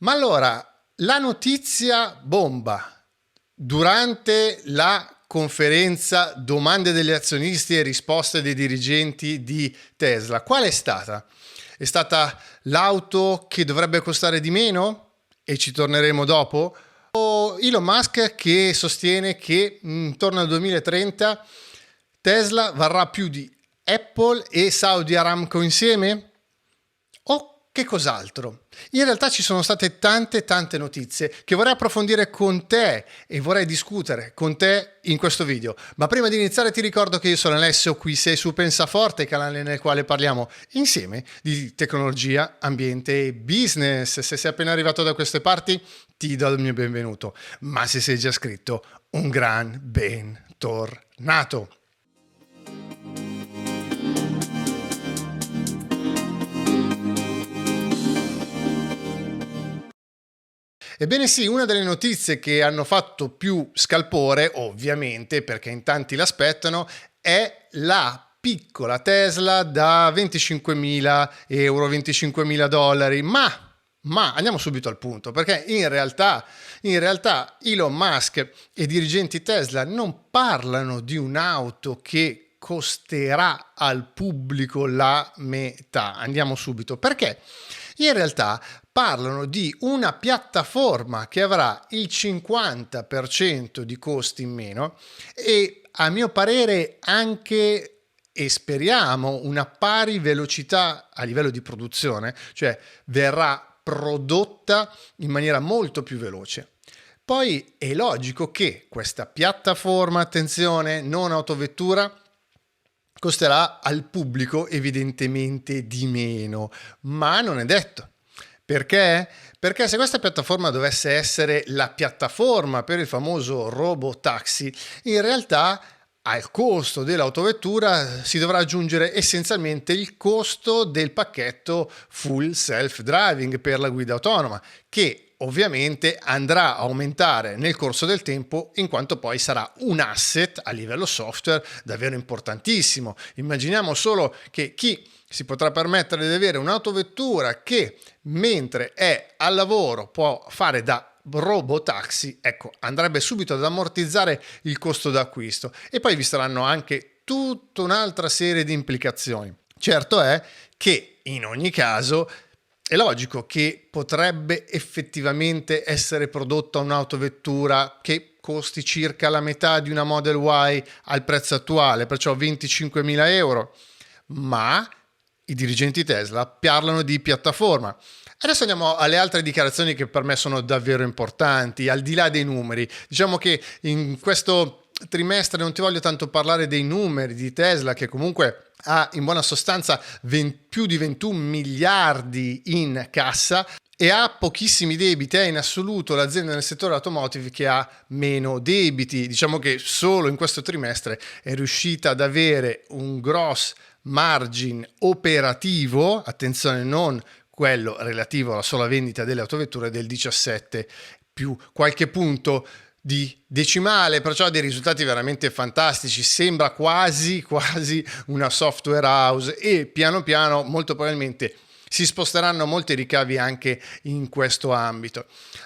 Ma allora, la notizia bomba durante la conferenza domande degli azionisti e risposte dei dirigenti di Tesla, qual è stata? È stata l'auto che dovrebbe costare di meno? E ci torneremo dopo? O Elon Musk che sostiene che intorno al 2030 Tesla varrà più di Apple e Saudi Aramco insieme? O che cos'altro? In realtà ci sono state tante notizie che vorrei approfondire con te e vorrei discutere con te in questo video. Ma prima di iniziare ti ricordo che io sono Alessio, qui sei su Pensaforte, canale nel quale parliamo insieme di tecnologia, ambiente e business. Se sei appena arrivato da queste parti ti do il mio benvenuto, ma se sei già iscritto un gran bentornato. Ebbene sì, una delle notizie che hanno fatto più scalpore, ovviamente, perché in tanti l'aspettano, è la piccola Tesla da 25.000 euro, 25.000 dollari, ma andiamo subito al punto, perché in realtà Elon Musk e i dirigenti Tesla non parlano di un'auto che costerà al pubblico la metà. Andiamo subito, perché in realtà parlano di una piattaforma che avrà il 50% di costi in meno e a mio parere anche e speriamo una pari velocità a livello di produzione, cioè verrà prodotta in maniera molto più veloce. Poi è logico che questa piattaforma, attenzione, non autovettura, costerà al pubblico evidentemente di meno, ma non è detto. Perché? Perché se questa piattaforma dovesse essere la piattaforma per il famoso robotaxi, in realtà al costo dell'autovettura si dovrà aggiungere essenzialmente il costo del pacchetto full self-driving per la guida autonoma, che ovviamente andrà a aumentare nel corso del tempo in quanto poi sarà un asset a livello software davvero importantissimo. Immaginiamo solo che chi si potrà permettere di avere un'autovettura che mentre è al lavoro può fare da robotaxi, ecco, andrebbe subito ad ammortizzare il costo d'acquisto e poi vi saranno anche tutta un'altra serie di implicazioni. Certo è che in ogni caso è logico che potrebbe effettivamente essere prodotta un'autovettura che costi circa la metà di una Model Y al prezzo attuale, perciò 25.000 euro, ma i dirigenti Tesla parlano di piattaforma. Adesso andiamo alle altre dichiarazioni che per me sono davvero importanti, al di là dei numeri. Diciamo che in questo trimestre non ti voglio tanto parlare dei numeri di Tesla, che comunque ha in buona sostanza più di 21 miliardi in cassa e ha pochissimi debiti. È in assoluto l'azienda nel settore automotive che ha meno debiti. Diciamo che solo in questo trimestre è riuscita ad avere un gross margin operativo, attenzione, non quello relativo alla sola vendita delle autovetture, del 17 più qualche punto di decimale, perciò dei risultati veramente fantastici. Sembra quasi una software house e piano piano molto probabilmente si sposteranno molti ricavi anche in questo ambito.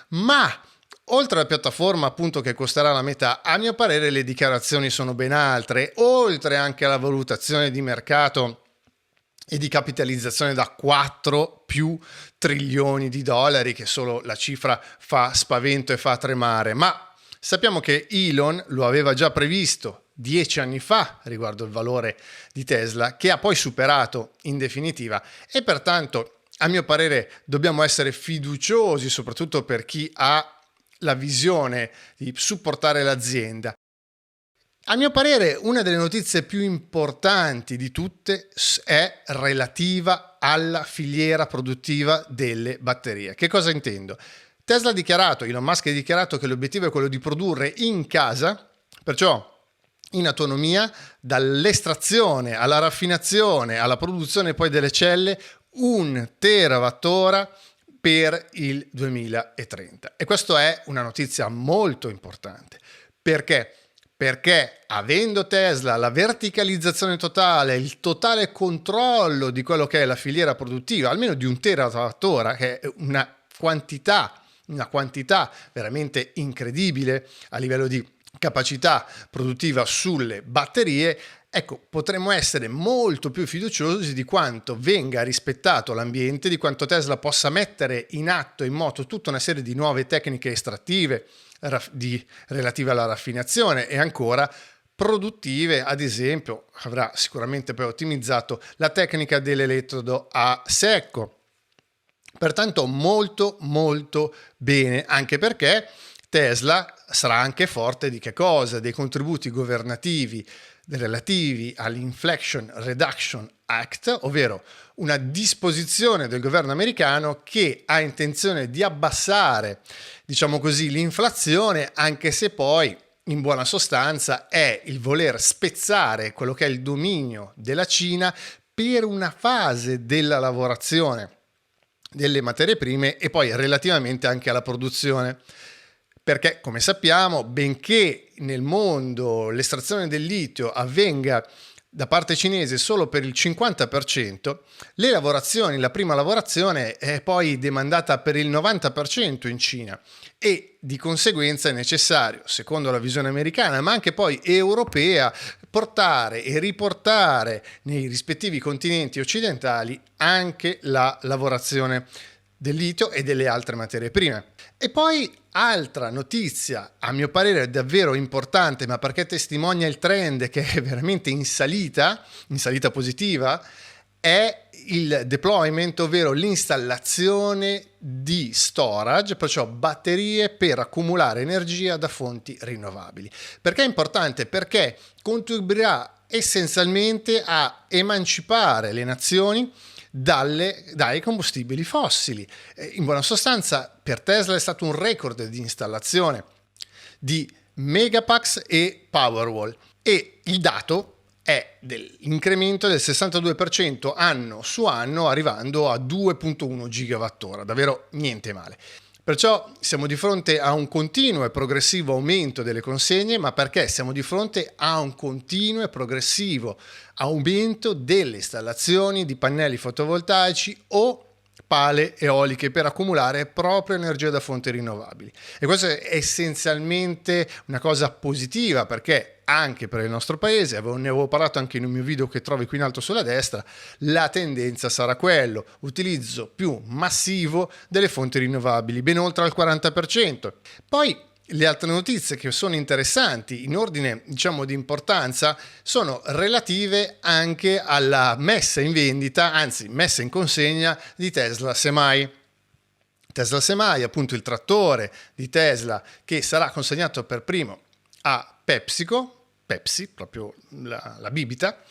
Ma oltre alla piattaforma appunto che costerà la metà, a mio parere le dichiarazioni sono ben altre, oltre anche alla valutazione di mercato e di capitalizzazione da 4 più trilioni di dollari, che solo la cifra fa spavento e fa tremare. Ma sappiamo che Elon lo aveva già previsto 10 anni fa riguardo il valore di Tesla, che ha poi superato in definitiva, e pertanto a mio parere dobbiamo essere fiduciosi, soprattutto per chi ha la visione di supportare l'azienda. A mio parere, una delle notizie più importanti di tutte è relativa alla filiera produttiva delle batterie. Che cosa intendo? Tesla ha dichiarato, Elon Musk ha dichiarato che l'obiettivo è quello di produrre in casa, perciò in autonomia, dall'estrazione alla raffinazione alla produzione poi delle celle, 1 terawattora per il 2030. E questa è una notizia molto importante. Perché? Perché avendo Tesla la verticalizzazione totale, il totale controllo di quello che è la filiera produttiva, almeno di 1 terawattora, che è una una quantità veramente incredibile a livello di capacità produttiva sulle batterie, ecco, potremmo essere molto più fiduciosi di quanto venga rispettato l'ambiente, di quanto Tesla possa mettere in atto, in moto, tutta una serie di nuove tecniche estrattive relative alla raffinazione e ancora produttive. Ad esempio, avrà sicuramente poi ottimizzato la tecnica dell'elettrodo a secco. Pertanto molto molto bene, anche perché Tesla sarà anche forte di che cosa? Dei contributi governativi relativi all'Inflation Reduction Act, ovvero una disposizione del governo americano che ha intenzione di abbassare, diciamo così, l'inflazione, anche se poi in buona sostanza è il voler spezzare quello che è il dominio della Cina per una fase della lavorazione delle materie prime e poi relativamente anche alla produzione. Perché, come sappiamo, benché nel mondo l'estrazione del litio avvenga da parte cinese solo per il 50%, la prima lavorazione è poi demandata per il 90% in Cina e di conseguenza è necessario, secondo la visione americana, ma anche poi europea, portare e riportare nei rispettivi continenti occidentali anche la lavorazione del litio e delle altre materie prime. E poi altra notizia, a mio parere davvero importante, ma perché testimonia il trend che è veramente in salita positiva, è il deployment, ovvero l'installazione di storage, perciò batterie per accumulare energia da fonti rinnovabili. Perché è importante? Perché contribuirà essenzialmente a emancipare le nazioni dai combustibili fossili. In buona sostanza, per Tesla è stato un record di installazione di Megapack e Powerwall e il dato è dell'incremento del 62% anno su anno, arrivando a 2,1 gigawattora, davvero niente male. Perciò siamo di fronte a un continuo e progressivo aumento delle consegne, ma perché siamo di fronte a un continuo e progressivo aumento delle installazioni di pannelli fotovoltaici o pale eoliche per accumulare proprio energia da fonti rinnovabili. E questo è essenzialmente una cosa positiva, perché anche per il nostro paese, ne avevo parlato anche in un mio video che trovi qui in alto sulla destra, la tendenza sarà quello, utilizzo più massivo delle fonti rinnovabili, ben oltre al 40%. Poi le altre notizie che sono interessanti in ordine, diciamo, di importanza sono relative anche alla messa in vendita, anzi messa in consegna di Tesla Semi. Tesla Semi, appunto il trattore di Tesla che sarà consegnato per primo a Pepsi, proprio la bibita,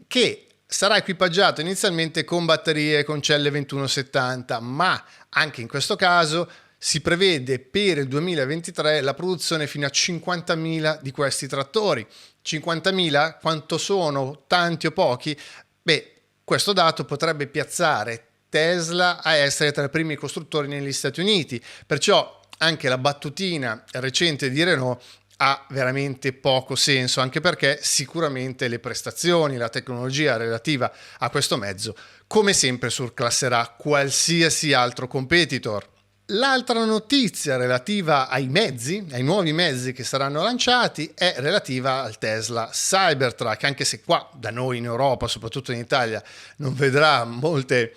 che sarà equipaggiato inizialmente con batterie con celle 2170, ma anche in questo caso si prevede per il 2023 la produzione fino a 50.000 di questi trattori. 50.000 quanto sono? Tanti o pochi? Beh, questo dato potrebbe piazzare Tesla a essere tra i primi costruttori negli Stati Uniti, perciò anche la battutina recente di Renault ha veramente poco senso, anche perché sicuramente le prestazioni, la tecnologia relativa a questo mezzo, come sempre, surclasserà qualsiasi altro competitor. L'altra notizia relativa ai nuovi mezzi che saranno lanciati, è relativa al Tesla Cybertruck, anche se qua da noi in Europa, soprattutto in Italia, non vedrà molte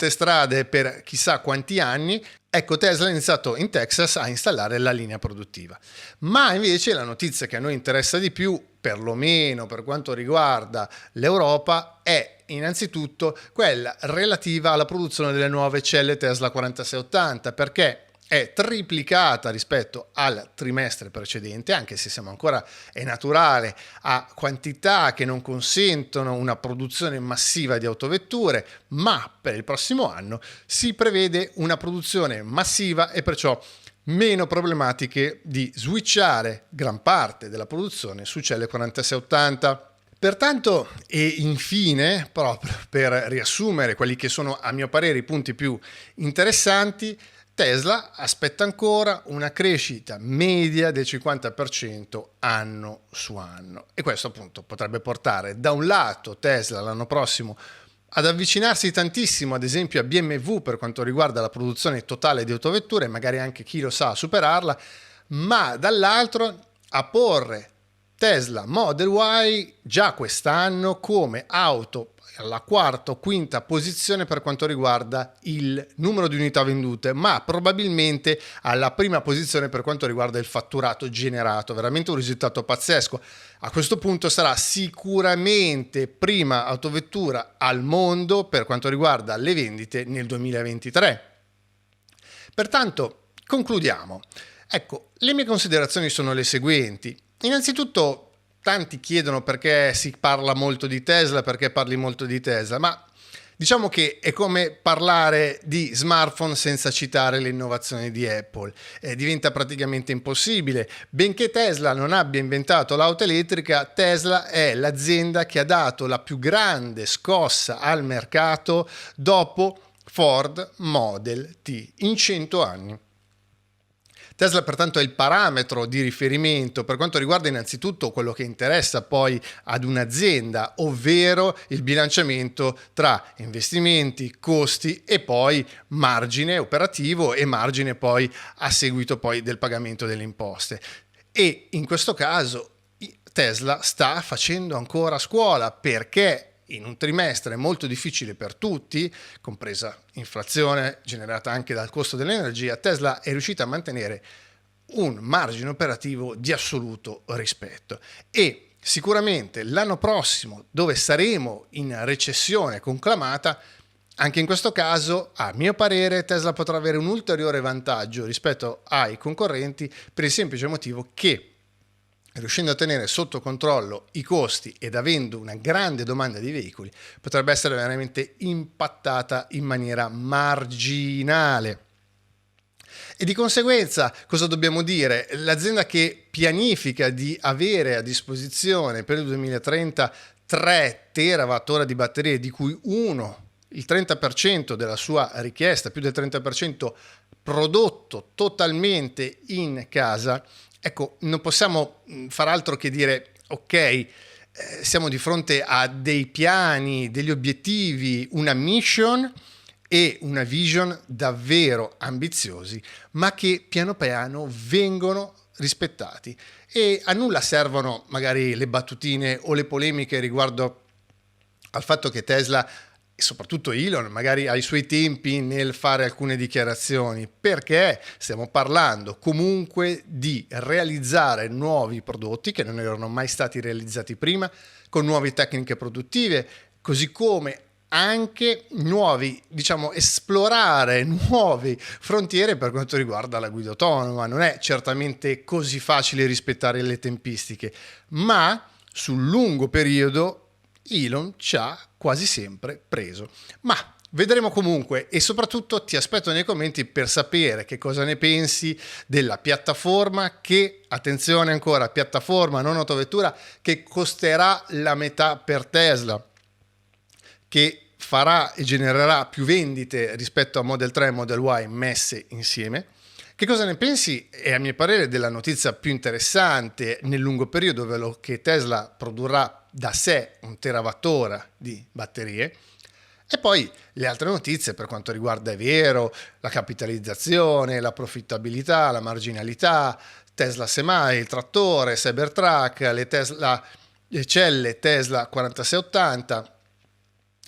strade per chissà quanti anni. Ecco, Tesla ha iniziato in Texas a installare la linea produttiva. Ma invece la notizia che a noi interessa di più, perlomeno per quanto riguarda l'Europa, è innanzitutto quella relativa alla produzione delle nuove celle Tesla 4680, perché è triplicata rispetto al trimestre precedente, anche se siamo ancora, è naturale, a quantità che non consentono una produzione massiva di autovetture, ma per il prossimo anno si prevede una produzione massiva e perciò meno problematiche di switchare gran parte della produzione su celle 4680. Pertanto, e infine, proprio per riassumere quelli che sono a mio parere i punti più interessanti, Tesla aspetta ancora una crescita media del 50% anno su anno, e questo appunto potrebbe portare da un lato Tesla l'anno prossimo ad avvicinarsi tantissimo ad esempio a BMW per quanto riguarda la produzione totale di autovetture, magari anche chi lo sa superarla, ma dall'altro a porre Tesla Model Y già quest'anno come auto alla quarta o quinta posizione per quanto riguarda il numero di unità vendute, ma probabilmente alla prima posizione per quanto riguarda il fatturato generato. Veramente un risultato pazzesco. A questo punto sarà sicuramente prima autovettura al mondo per quanto riguarda le vendite nel 2023. Pertanto, concludiamo. Ecco, le mie considerazioni sono le seguenti. Innanzitutto, tanti chiedono perché si parla molto di Tesla, perché parli molto di Tesla, ma diciamo che è come parlare di smartphone senza citare le innovazioni di Apple. Diventa praticamente impossibile. Benché Tesla non abbia inventato l'auto elettrica, Tesla è l'azienda che ha dato la più grande scossa al mercato dopo Ford Model T in 100 anni. Tesla pertanto è il parametro di riferimento per quanto riguarda innanzitutto quello che interessa poi ad un'azienda, ovvero il bilanciamento tra investimenti, costi e poi margine operativo e margine poi a seguito poi del pagamento delle imposte. E in questo caso Tesla sta facendo ancora scuola perché in un trimestre molto difficile per tutti, compresa inflazione generata anche dal costo dell'energia, Tesla è riuscita a mantenere un margine operativo di assoluto rispetto. E sicuramente l'anno prossimo, dove saremo in recessione conclamata, anche in questo caso, a mio parere, Tesla potrà avere un ulteriore vantaggio rispetto ai concorrenti per il semplice motivo che, riuscendo a tenere sotto controllo i costi ed avendo una grande domanda di veicoli, potrebbe essere veramente impattata in maniera marginale. E di conseguenza cosa dobbiamo dire? L'azienda che pianifica di avere a disposizione per il 2030 3 terawattora di batterie, di cui uno, il 30% della sua richiesta, più del 30% prodotto totalmente in casa. Ecco, non possiamo far altro che dire, ok, siamo di fronte a dei piani, degli obiettivi, una mission e una vision davvero ambiziosi, ma che piano piano vengono rispettati. E a nulla servono magari le battutine o le polemiche riguardo al fatto che Tesla e soprattutto Elon magari ha i suoi tempi nel fare alcune dichiarazioni, perché stiamo parlando comunque di realizzare nuovi prodotti che non erano mai stati realizzati prima, con nuove tecniche produttive, così come anche esplorare nuove frontiere per quanto riguarda la guida autonoma. Non è certamente così facile rispettare le tempistiche, ma sul lungo periodo Elon ci ha quasi sempre preso. Ma vedremo comunque, e soprattutto ti aspetto nei commenti per sapere che cosa ne pensi della piattaforma che, attenzione ancora, piattaforma non autovettura, che costerà la metà per Tesla, che farà e genererà più vendite rispetto a Model 3 e Model Y messe insieme. Che cosa ne pensi? È a mio parere della notizia più interessante nel lungo periodo, ovvero che Tesla produrrà da sé 1 terawattora di batterie. E poi le altre notizie per quanto riguarda, è vero, la capitalizzazione, la profittabilità, la marginalità, Tesla Semi, il trattore, Cybertruck, le celle Tesla 4680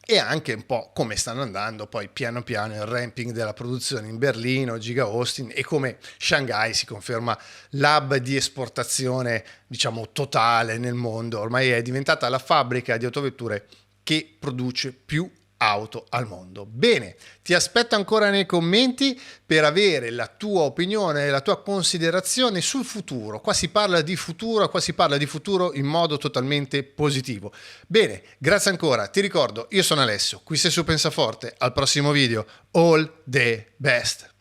e anche un po' come stanno andando poi piano piano il ramping della produzione in Berlino, Giga Austin, e come Shanghai si conferma l'hub di esportazione, diciamo, totale nel mondo. Ormai è diventata la fabbrica di autovetture che produce più auto al mondo. Bene, ti aspetto ancora nei commenti per avere la tua opinione e la tua considerazione sul futuro. Qua si parla di futuro in modo totalmente positivo. Bene, grazie ancora. Ti ricordo, io sono Alessio, qui sei su Pensaforte. Al prossimo video. All the best.